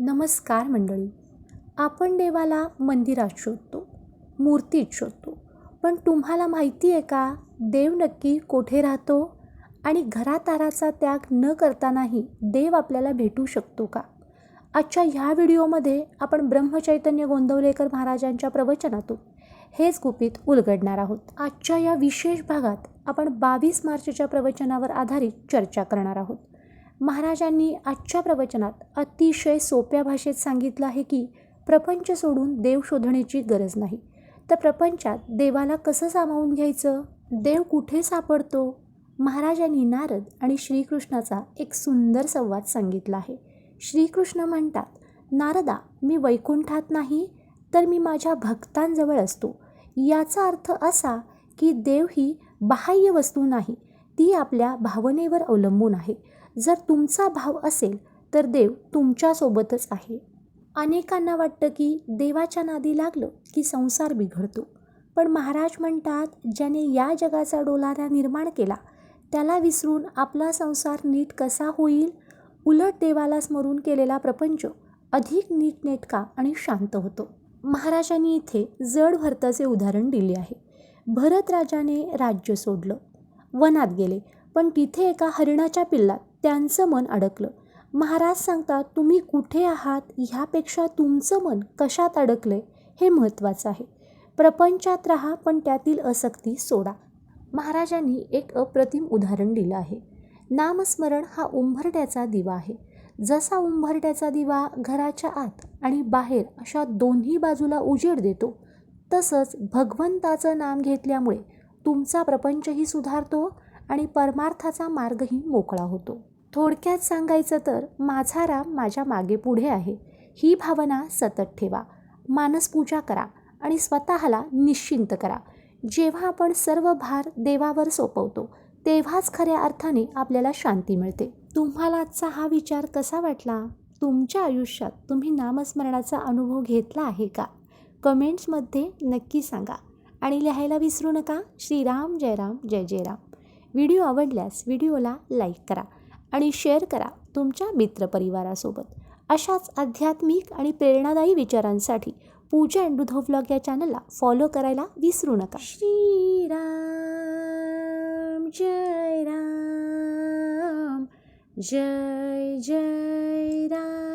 नमस्कार मंडळी. आपण देवाला मंदिरात शोधतो, मूर्तीत शोधतो, पण तुम्हाला माहिती आहे का देव नक्की कोठे राहतो? आणि घरादाराचा त्याग न करतानाही देव आपल्याला भेटू शकतो का? आजच्या ह्या व्हिडिओमध्ये आपण ब्रह्मचैतन्य गोंदवलेकर महाराजांच्या प्रवचनातून हेच गुपित उलगडणार आहोत. आजच्या या विशेष भागात आपण 22 मार्चच्या प्रवचनावर आधारित चर्चा करणार आहोत. महाराजांनी आजच्या प्रवचनात अतिशय सोप्या भाषेत सांगितलं आहे की प्रपंच सोडून देव शोधण्याची गरज नाही. तर प्रपंचात देवाला कसं सामावून घ्यायचं? देव कुठे सापडतो? महाराजांनी नारद आणि श्रीकृष्णाचा एक सुंदर संवाद सांगितला आहे. श्रीकृष्ण म्हणतात, नारदा, मी वैकुंठात नाही तर मी माझ्या भक्तांजवळ असतो. याचा अर्थ असा की देव ही बाह्य वस्तू नाही, ती आपल्या भावनेवर अवलंबून आहे. जर तुमचा भाव असेल तर देव तुमच्यासोबतच आहे. अनेकांना वाटतं की देवाच्या नादी लागलं की संसार बिघडतो, पण महाराज म्हणतात, ज्याने या जगाचा डोलारा निर्माण केला त्याला विसरून आपला संसार नीट कसा होईल? उलट देवाला स्मरून केलेला प्रपंच अधिक नीटनेटका आणि शांत होतो. महाराजांनी इथे जड भरताचे उदाहरण दिले आहे. भरत राजाने राज्य सोडलं, वनात गेले, पण तिथे एका हरिणाच्या पिल्लात त्यांचं मन अडकलं. महाराज सांगतात, तुम्ही कुठे आहात ह्यापेक्षा तुमचं मन कशात अडकलं हे महत्त्वाचं आहे. प्रपंचात राहा, पण त्यातील आसक्ती सोडा. महाराजांनी एक अप्रतिम उदाहरण दिलं आहे. नामस्मरण हा उंबरठ्याचा दिवा आहे. जसा उंबरठ्याचा दिवा घराच्या आत आणि बाहेर अशा दोन्ही बाजूला उजेड देतो, तसंच भगवंताचं नाम घेतल्यामुळे तुमचा प्रपंचही सुधारतो आणि परमार्थाचा मार्गही मोकळा होतो. थोडक्यात सांगायचं तर माझा राम माझ्या मागे पुढे आहे ही भावना सतत ठेवा. मानसपूजा करा आणि स्वतःला निश्चिंत करा. जेव्हा आपण सर्व भार देवावर सोपवतो तेव्हाच खऱ्या अर्थाने आपल्याला शांती मिळते. तुम्हाला आजचा हा विचार कसा वाटला? तुमच्या आयुष्यात तुम्ही नामस्मरणाचा अनुभव घेतला आहे का? कमेंट्समध्ये नक्की सांगा आणि लिहायला विसरू नका. श्रीराम जय राम जय जय राम. व्हिडिओ आवडल्यास व्हिडिओला लाईक करा आणि शेअर करा तुमच्या मित्रपरिवारासोबत. अशाच आध्यात्मिक आणि प्रेरणादायी विचारांसाठी पूजा अँड बुध व्लॉग या चॅनलला फॉलो करायला विसरू नका. श्रीराम जय राम जय जय राम.